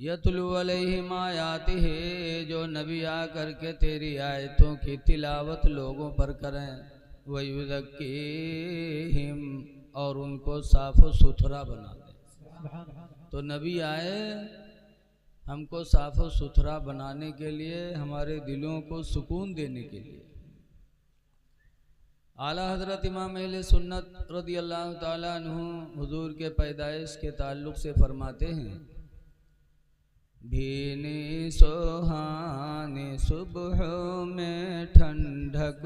यतलु अलैहिम आयातिहि, जो नबी आ करके तेरी आयतों की तिलावत लोगों पर करें, वयुज़क्कीहिम, और उनको साफ़ सुथरा बना दें। तो नबी आए हमको साफ़ सुथरा बनाने के लिए, हमारे दिलों को सुकून देने के लिए। आला हज़रत इमाम अहले सुन्नत रज़ियल्लाहु ताला अन्हु हुजूर के पैदाइश के ताल्लुक़ से फरमाते हैं, भीनी सुहानी सुबह में ठंडक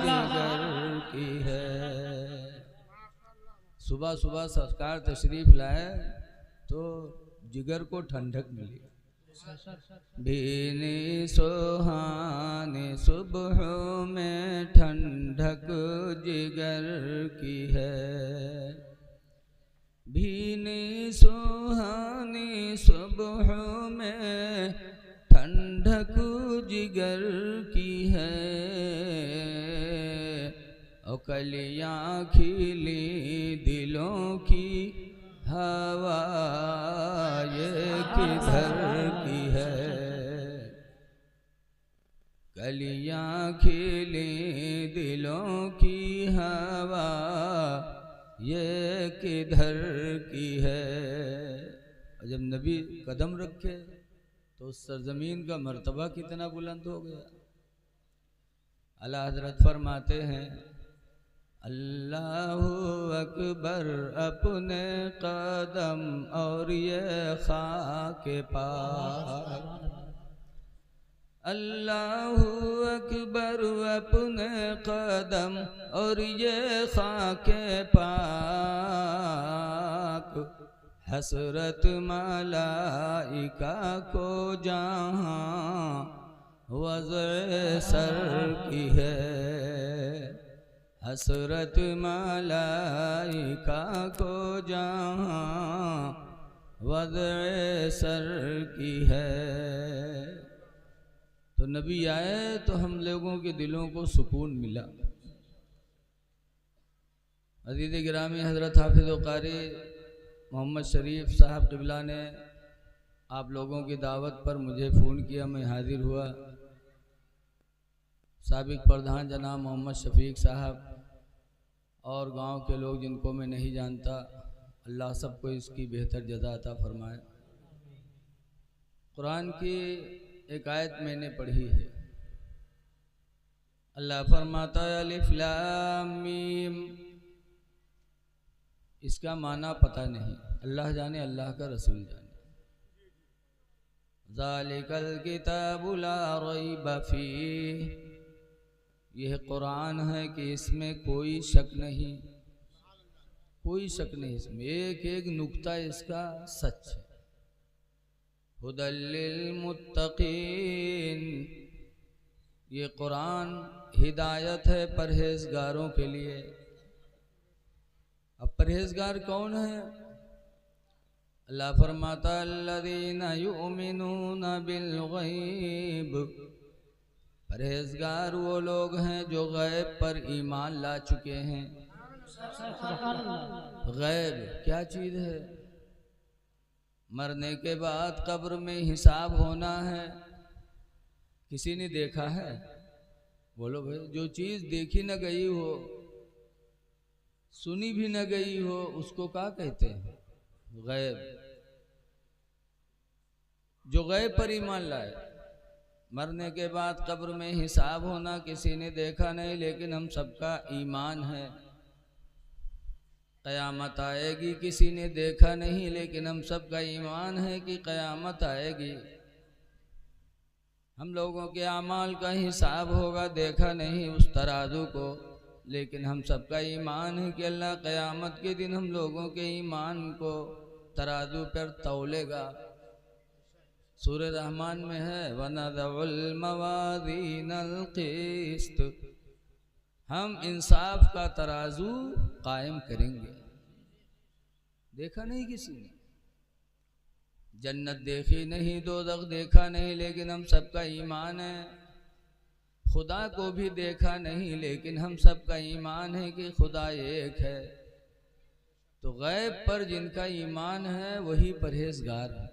जिगर की है। सुबह सुबह सरकार तशरीफ़ लाए तो जिगर को ठंडक मिली। भीनी सुहानी सुबह में ठंडक जिगर की है, भीनी सुहानी सुबह में ठंडक जिगर की है। और कलियाँ खिली दिलों की हवा ये किधर की है, कलियाँ खिली दिलों की हवा ये किधर की है। और जब नबी कदम रखे तो उस सरजमीन का मर्तबा कितना बुलंद हो गया। आला हज़रत फरमाते हैं, अल्लाहु अकबर अपने कदम और ये खाके पाक, अल्लाहु अकबर अपने कदम और ये खाके पाक, हसरत मलाइका को जहाँ वज़े सर की है, हसरत मलाइका को जहाँ वज़े सर की है। तो नबी आए तो हम लोगों के दिलों को सुकून मिला। अज़ीज़ गिरामी हज़रत हाफिज़ व क़ारी मोहम्मद शरीफ साहब क़िबला ने आप लोगों की दावत पर मुझे फ़ोन किया, मैं हाज़िर हुआ। साबिक़ प्रधान जनाब मोहम्मद शफीक साहब और गांव के लोग जिनको मैं नहीं जानता, अल्लाह सबको इसकी बेहतर जज़ा अता फरमाए। कुरान की एक आयत मैंने पढ़ी है, अल्लाह फरमाता है अलिफ लाम मीम। इसका माना पता नहीं, अल्लाह जाने, अल्लाह का रसूल जाने। ज़ालिकल किताबु ला रैब फीह, यह कुरान है कि इसमें कोई शक नहीं, कोई शक नहीं, इसमें एक एक नुक्ता इसका सच है। हुदल लिल मुत्तकीन, ये कुरान हिदायत है परहेजगारों के लिए। अब परहेजगार कौन है? अल्लाह फरमाता अल्लज़ीना युमिनूना बिल गैब, परहेजगार वो लोग हैं जो गैब पर ईमान ला चुके हैं। गैब क्या चीज़ है? मरने के बाद कब्र में हिसाब होना है। किसी ने देखा है? बोलो भाई। जो चीज़ देखी न गई हो, सुनी भी न गई हो, उसको क्या कहते हैं? गैब। जो गैब पर ईमान लाए, मरने के बाद कब्र में हिसाब होना किसी ने देखा नहीं, लेकिन हम सबका ईमान है। क़यामत आएगी, किसी ने देखा नहीं, लेकिन हम सबका ईमान है कि क़यामत आएगी। हम लोगों के अमाल का हिसाब होगा, देखा नहीं उस तराजू को, लेकिन हम सबका ईमान है कि अल्लाह क़यामत के दिन हम लोगों के ईमान को तराजू पर तौलेगा। सूरह रहमान में है वनज़उल मवाज़ीनल क़िस्त, हम इंसाफ का तराजू कायम करेंगे। देखा नहीं किसी ने, जन्नत देखी नहीं, दोज़ख देखा नहीं, लेकिन हम सबका ईमान है। खुदा को भी देखा नहीं, लेकिन हम सबका ईमान है कि खुदा एक है। तो गैब पर जिनका ईमान है वही परहेजगार है।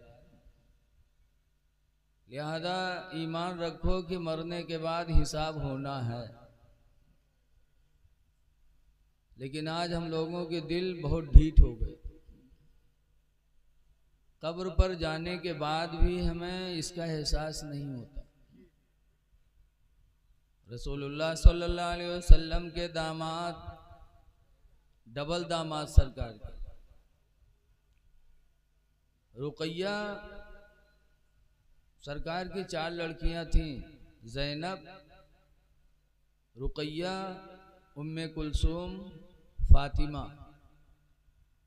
लिहाजा ईमान रखो कि मरने के बाद हिसाब होना है। लेकिन आज हम लोगों के दिल बहुत ढीठ हो गए। कब्र पर जाने के बाद भी हमें इसका एहसास नहीं होता। रसूलुल्लाह सल्लल्लाहु अलैहि वसल्लम के दामाद, डबल दामाद सरकार के, रुकैया सरकार की 4 लड़कियां थीं, ज़ैनब, रुकैया, उम्मे कुलसूम, फातिमा।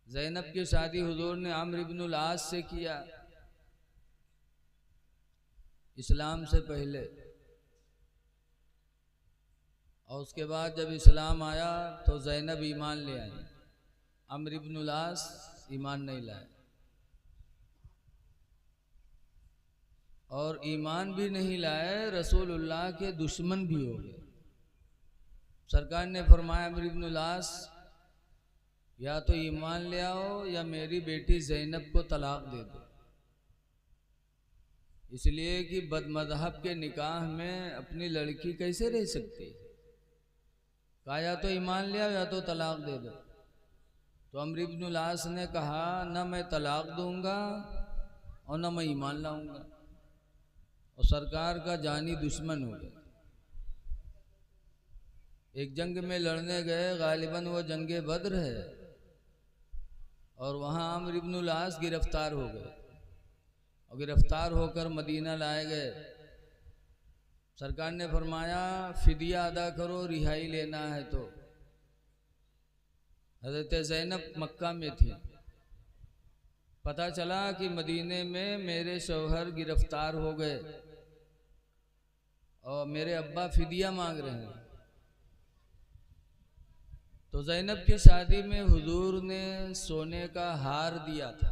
ज़ैनब की शादी हुजूर ने अम्र इब्नुल आस से किया इस्लाम से पहले, और उसके बाद जब इस्लाम आया तो ज़ैनब ईमान ले आई, अम्र इब्नुल आस ईमान नहीं लाए। और ईमान भी नहीं लाए, रसूलुल्लाह के दुश्मन भी हो गए। सरकार ने फरमाया अम्र इब्नुल आस या तो ईमान ले आओ या मेरी बेटी ज़ैनब को तलाक दे दो। इसलिए कि बदमज़हब के निकाह में अपनी लड़की कैसे रह सकती है। कहा या तो ईमान ले आओ या तो तलाक दे दो। तो अम्र इब्नुल आस ने कहा न मैं तलाक दूंगा और न मैं ईमान लाऊंगा, और सरकार का जानी दुश्मन हो गया। एक जंग में लड़ने गए, गालिबन वो जंगे बद्र है, और वहाँ अम्र इब्नुल आस गिरफ्तार हो गए, और गिरफ्तार होकर मदीना लाए गए। सरकार ने फरमाया फिदिया अदा करो, रिहाई लेना है। तो हज़रत ज़ैनब मक्का में थी, पता चला कि मदीने में मेरे शौहर गिरफ्तार हो गए और मेरे अब्बा फिदिया मांग रहे हैं। तो ज़ैनब की शादी में हुजूर ने सोने का हार दिया था,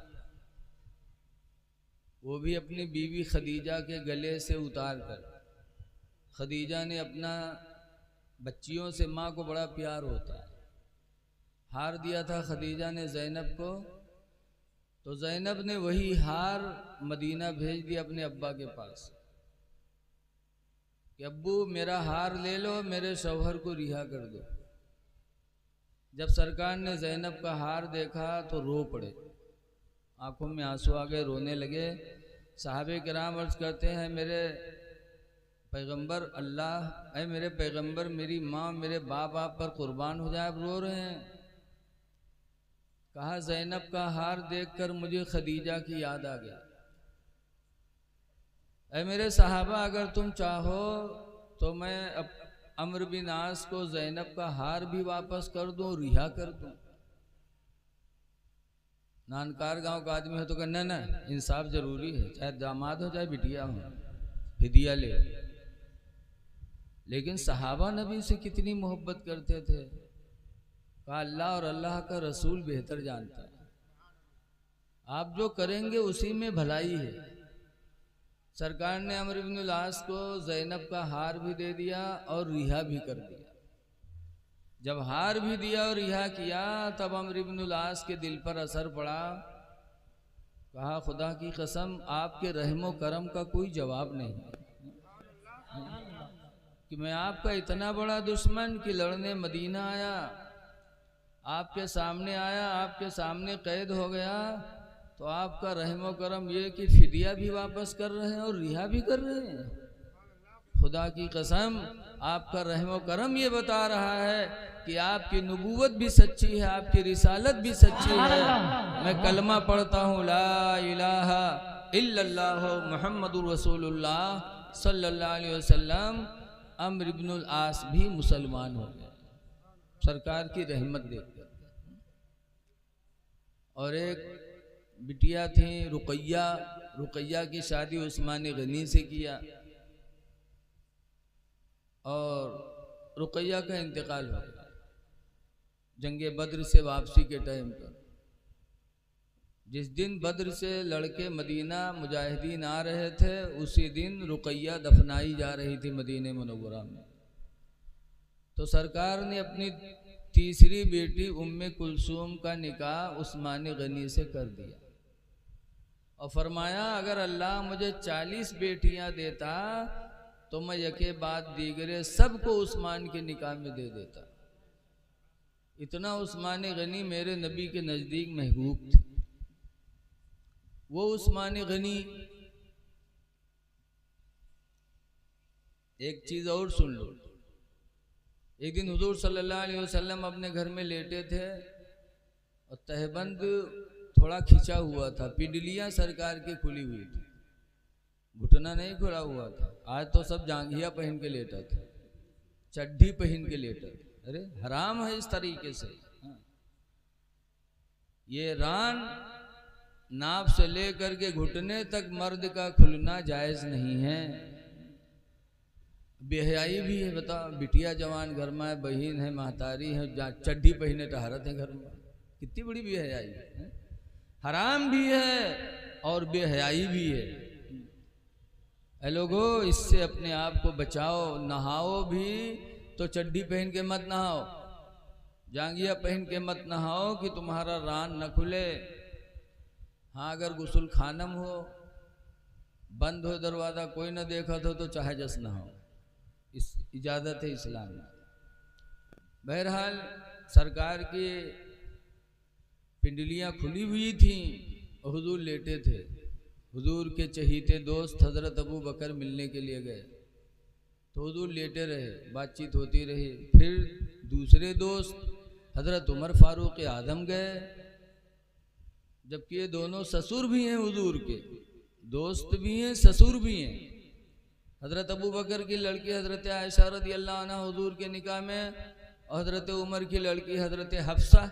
वो भी अपनी बीवी खदीजा के गले से उतार कर। खदीजा ने अपना बच्चियों से, माँ को बड़ा प्यार होता है, हार दिया था खदीजा ने ज़ैनब को। तो ज़ैनब ने वही हार मदीना भेज दिया अपने अब्बा के पास कि अब्बू मेरा हार ले लो, मेरे शौहर को रिहा कर दो। जब सरकार ने ज़ैनब का हार देखा तो रो पड़े, आंखों में आंसू आ गए, रोने लगे। साहबे किराम अर्ज़ करते हैं मेरे पैगंबर अल्लाह, ऐ मेरे पैगंबर मेरी माँ मेरे बाप आप पर कुर्बान हो जाए, अब रो रहे हैं। कहा ज़ैनब का हार देखकर मुझे खदीजा की याद आ गई। ऐ मेरे सहाबा अगर तुम चाहो तो मैं अम्र बिन आस को ज़ैनब का हार भी वापस कर दूं, रिहा कर दूं। नानकार गांव का आदमी है तो कहना ना इंसाफ जरूरी है, चाहे दामाद हो चाहे बिटिया हो, फिदिया ले। लेकिन सहाबा नबी से कितनी मोहब्बत करते थे। कहा अल्लाह और अल्लाह का रसूल बेहतर जानता है, आप जो करेंगे उसी में भलाई है। सरकार ने अम्र इब्नुल आस को ज़ैनब का हार भी दे दिया और रिहा भी कर दिया। जब हार भी दिया और रिहा किया तब अम्र इब्नुल आस के दिल पर असर पड़ा। कहा खुदा की कसम आपके रहमो करम का कोई जवाब नहीं कि मैं आपका इतना बड़ा दुश्मन कि लड़ने मदीना आया, आपके सामने आया, आपके सामने कैद हो गया, तो आपका रहमो करम ये कि फिदिया भी वापस कर रहे हैं और रिहा भी कर रहे हैं। खुदा की कसम आपका रहमो करम ये बता रहा है कि आपकी नबूवत भी सच्ची है, आपकी रिसालत भी सच्ची है। मैं कलमा पढ़ता हूँ ला इलाहा इल्लल्लाह मुहम्मदुर रसूलुल्लाह सल्लल्लाहु अलैहि वसल्लम। अम्र इब्नुल आस भी मुसलमान हो गए सरकार की रहमत देखकर। और एक बिटिया थी रुकैया, रुकैया की शादी उस्मान गनी से किया और रुकैया का इंतकाल हो गया जंगे बद्र से वापसी के टाइम पर। जिस दिन बद्र से लड़के मदीना मुजाहिदीन आ रहे थे उसी दिन रुकैया दफनाई जा रही थी मदीने मुनव्वरा में। तो सरकार ने अपनी तीसरी बेटी उम्मे कुलसूम का निकाह उस्मान गनी से कर दिया। और फरमाया अगर अल्लाह मुझे 40 बेटियां देता तो मैं यके बाद दीगरे सबको उस्मान के निकाह में दे देता। इतना उस्मान गनी मेरे नबी के नज़दीक महबूब थे। वो उस्मान गनी, एक चीज़ और सुन लो। एक दिन हुजूर सल्लल्लाहु अलैहि वसल्लम अपने घर में लेटे थे और तहबंद थोड़ा खिंचा हुआ था, पिंडलियाँ सरकार की खुली हुई थी, घुटना नहीं खुला हुआ था। आज तो सब जांघिया पहन के लेटा था, चड्ढी पहन के लेटा था। अरे हराम है इस तरीके से। ये रान नाप से लेकर के घुटने तक मर्द का खुलना जायज़ नहीं है। बेहयाई भी है। बताओ, बिटिया जवान घर में है, बहन है, महतारी है, चड्ढी पहने टहरत है घर में, कितनी बड़ी बेहयाई है। हराम भी है और बेहयाई भी है। ऐ लोगो, इससे अपने आप को बचाओ। नहाओ भी तो चड्ढी पहन के मत नहाओ, जांगिया पहन के मत नहाओ कि तुम्हारा रान न खुले। हाँ, अगर गुस्ल खानम हो, बंद हो दरवाज़ा, कोई न देखा तो चाहे जस नहाओ, इस इजाज़त है इस्लाम में। बहरहाल सरकार की पिंडलियाँ खुली हुई थीं और हुजूर लेटे थे। हुजूर के चहीते दोस्त हज़रत अबू बकर मिलने के लिए गए तो हुजूर लेटे रहे, बातचीत होती रही। फिर दूसरे दोस्त हज़रत उमर फारूक आज़म गए, जबकि ये दोनों ससुर भी हैं, हुजूर के दोस्त भी हैं, ससुर भी हैं। हज़रत अबू बकर की लड़की हज़रत आयशा रज़ियल्लाहु अन्हा हुजूर के निकाह में, और हज़रत उमर की लड़की हज़रत हफ्सा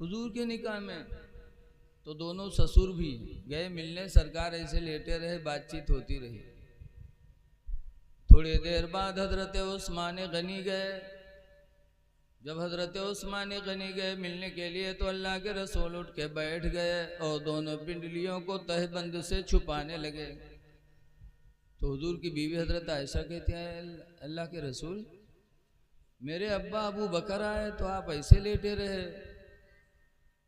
हुजूर के निकाह में। तो दोनों ससुर भी गए मिलने। सरकार ऐसे लेटे रहे, बातचीत होती रही। थोड़ी देर बाद हज़रत उस्मान गनी गए। जब हज़रत उस्मान गनी गए मिलने के लिए तो अल्लाह के रसूल उठ के बैठ गए और दोनों पिंडलियों को तहबंद से छुपाने लगे। तो हुजूर की बीवी हज़रत आयशा कहती हैं, अल्लाह के रसूल, मेरे अब्बा अबू बकर आए तो आप ऐसे लेटे रहे,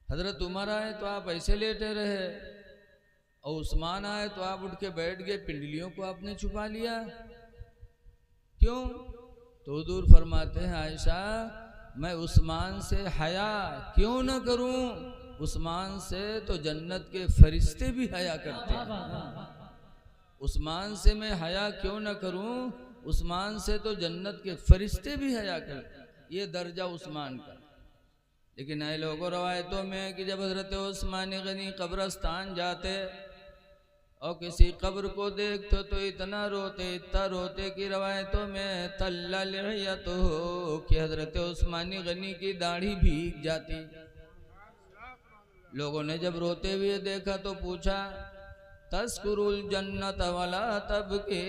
हज़रत उमर आए तो आप ऐसे लेटे रहे, और उस्मान आए तो आप उठ के बैठ गए, पिंडलियों को आपने छुपा लिया, क्यों? तो हुजूर फरमाते हैं, आयशा, मैं उस्मान से हया क्यों न करूं? उस्मान से तो जन्नत के फरिश्ते भी हया करते हैं। उस्मान से मैं हया क्यों न करूं? उस्मान से तो जन्नत के फरिश्ते भी हया करते हैं। ये दर्जा उस्मान का। लेकिन ऐ लोगों, रवायतों में कि जब हज़रत उस्मान गनी कब्रस्तान जाते और किसी कब्र को देखते तो इतना रोते कि रवायतों में तल्ला लिहयत हो कि हज़रत उस्मान गनी की दाढ़ी भीग जाती। लोगों ने जब रोते हुए देखा तो पूछा, तस्कुरुल जन्नत वला तबके,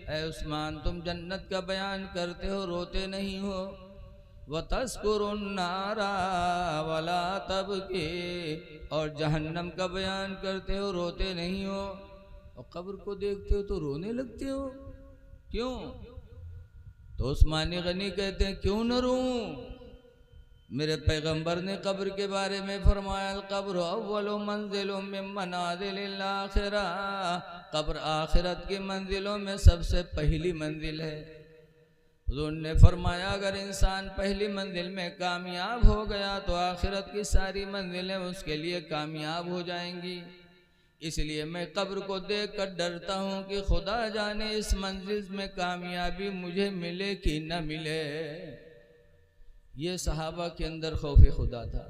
ऐ उस्मान, तुम जन्नत का बयान करते हो, रोते नहीं हो। व तस्कुरुन नारा वला तबके, और जहन्नम का बयान करते हो, रोते नहीं हो। और कब्र को देखते हो तो रोने लगते हो, क्यों? तो उस्मान गनी कहते हैं, क्यों न रोऊं? मेरे पैगंबर ने कब्र के बारे में फरमाया, कब्र अव्वलु मंजिलुम मिन मनाजिलिल आखिरा, कब्र आखिरत की मंजिलों में सबसे पहली मंजिल है। हुजूर ने फरमाया, अगर इंसान पहली मंजिल में कामयाब हो गया तो आखिरत की सारी मंजिलें उसके लिए कामयाब हो जाएंगी। इसलिए मैं कब्र को देख कर डरता हूँ कि खुदा जाने इस मंजिल में कामयाबी मुझे मिले कि न मिले। ये सहाबा के अंदर खौफ खुदा था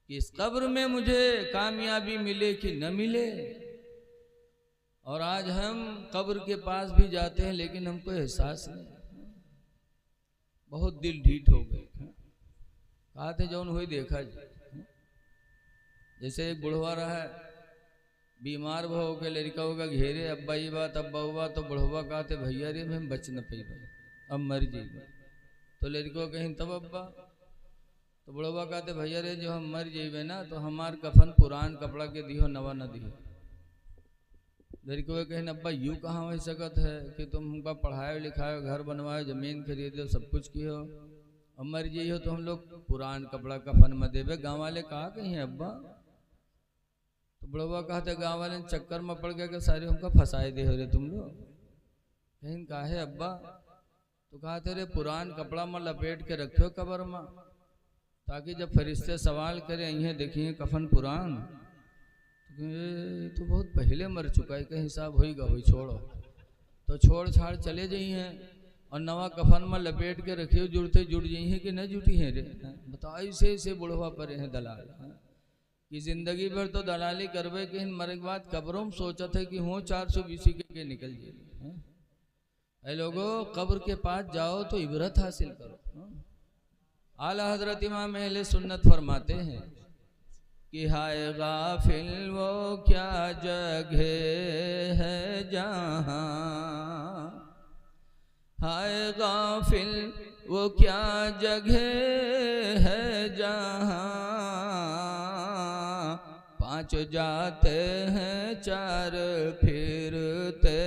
कि इस कब्र में मुझे कामयाबी मिले कि न मिले। और आज हम कब्र के पास भी जाते हैं लेकिन हमको एहसास नहीं, बहुत दिल ढीठ हो गए। कहा थे जौन हुई देखा जी। जैसे एक बुढ़वा रहा, बीमार भा हो के लड़का होगा घेरे, अब्बा ये बात अब्बा हुआ, तो बुढ़वा कहते भैया रे हम बच न पाई, अब मर जाइए। तो लड़को कहीं तब अब्बा, तो बुढ़वा कहते भैया रे जो हम मर जाइए ना तो हमार कफन पुरान कपड़ा के दियो, नवा न दियो। लड़को कहीं अब्बा यूँ कहाँ हो सकत है कि तुम हमका पढ़ाए लिखाए, घर बनवाए, जमीन खरीदे, सब कुछ किए हो, अब मर जाइए हो तो हम लोग पुरान कपड़ा कफन में देवे। गाँव वाले कहा कहीं अब्बा। तो तो बुढ़वा कहते गाँव वाले चक्कर में पड़ गया कि सारे हमका फंसाए दे हो रे तुम लोग। कहीं कहा है अब्बा, तो कहा थे रे पुरान कपड़ा में लपेट के रखो कब्र में, ताकि जब फरिश्ते सवाल करें इन्हें देखिए कफन पुरान, तो बहुत पहले मर चुका है, का हिसाब होगा वही छोड़ो, तो छोड़ छाड़ चले जाइए और नवा कफन में लपेट के रखियो, जुड़ते जुड़ जाइए कि न जुटी है रे। बताओ ऐसे बुढ़वा पर हैं दलाल कि जिंदगी भर तो दलाली करवे कि मरे के बाद कब्रों में सोचत है कि हो 420 के निकल जाए। ऐ लोगों, कब्र के पास जाओ तो इबरत हासिल करो। आला हजरत इमाम अहले सुन्नत फरमाते हैं कि हाय गाफिल वो क्या जगह है जहाँ, हाय गाफिल वो क्या जगह है जहाँ, पांच जाते हैं चार फिरते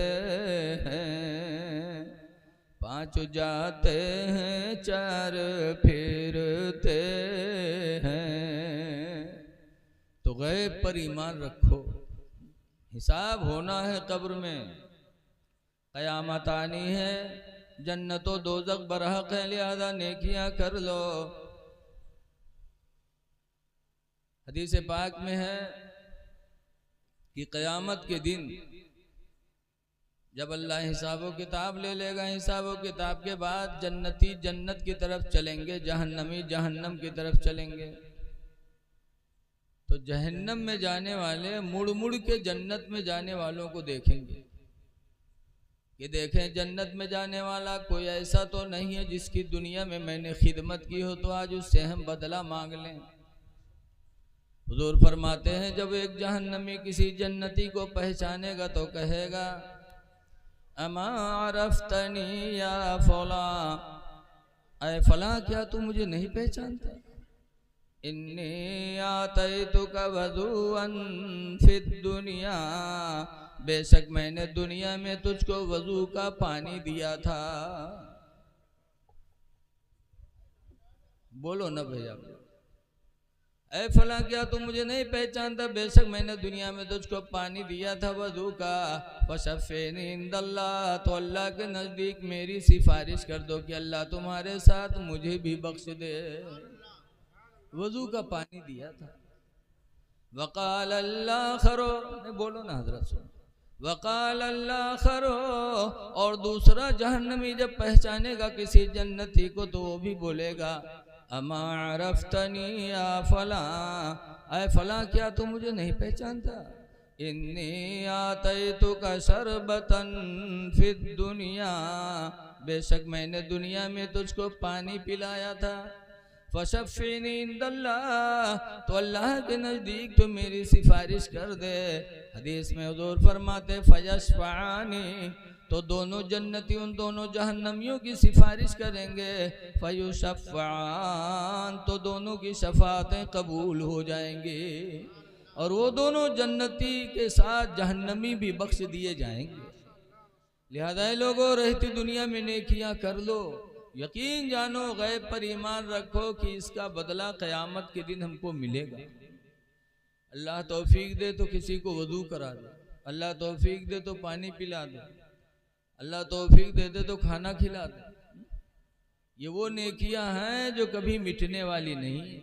हैं, पांच जाते हैं चार फिरते हैं। तो गैब पर ईमान रखो, हिसाब होना है कब्र में, क़यामत आनी है, जन्नतो दोज़ख बरहक है, लिहाजा नेकियां कर लो। हदीस पाक में है कि क़यामत के दिन जब अल्लाह हिसाब किताब ले लेगा, हिसाब किताब के बाद जन्नती जन्नत की तरफ चलेंगे, जहन्नमी जहन्नम की तरफ चलेंगे। तो जहन्नम में जाने वाले मुड़ मुड़ के जन्नत में जाने वालों को देखेंगे कि देखें जन्नत में जाने वाला कोई ऐसा तो नहीं है जिसकी दुनिया में मैंने खिदमत की हो, तो आज उससे हम बदला मांग लें। हुजूर फरमाते हैं जब एक जहन्नमी किसी जन्नती को पहचानेगा तो कहेगा अमा अरफ्तनी या फला, ऐ फला क्या तू मुझे नहीं पहचानता? इन्नी आतैतुका वज़ूअन फिद दुनिया, बेशक मैंने दुनिया में तुझको वजू का पानी दिया था। बोलो ना भैया, ऐ फला क्या तुम मुझे नहीं पहचानता? बेशक मैंने दुनिया में तुझको पानी दिया था वजू का। फशफ़ेनी इंदल्लाह, तो अल्लाह के नज़दीक मेरी सिफारिश कर दो कि अल्लाह तुम्हारे साथ मुझे भी बख्श दे। वजू का पानी दिया था। वक़ाल अल्लाह खरो, नहीं बोलो ना हजरत सुन, वक़ाल अल्लाह खरो, और दूसरा जहन्नमी जब पहचानेगा किसी जन्नती को तो वो भी बोलेगा अमा अरफ्तनी या फला, ऐ फला क्या तू मुझे नहीं पहचानता? इन्नी आतैतुका शरबतन फिद दुनिया, बेशक मैंने दुनिया में तुझको पानी पिलाया था। फशफ़ीनी इंदल्लाह, तो अल्लाह के नज़दीक तो मेरी सिफारिश कर दे। हदीस में हुज़ूर फरमाते फयशफ़ानी, तो दोनों जन्नती उन दोनों जहन्नमियों की सिफारिश करेंगे। फयुशफ़ान, तो दोनों की शफ़ाअतें कबूल हो जाएंगी और वो दोनों जन्नती के साथ जहन्नमी भी बख्श दिए जाएंगे। लिहाजा लोगों, रहती दुनिया में नेकियां कर लो, यकीन जानो, गैब पर ईमान रखो कि इसका बदला क़यामत के दिन हमको मिलेगा। अल्लाह तौफीक दे तो किसी को वज़ू करा दे, अल्लाह तौफीक दे तो पानी पिला दे, अल्लाह तौफीक दे दे तो खाना खिला दे। ये वो नेकियां हैं जो कभी मिटने वाली नहीं है।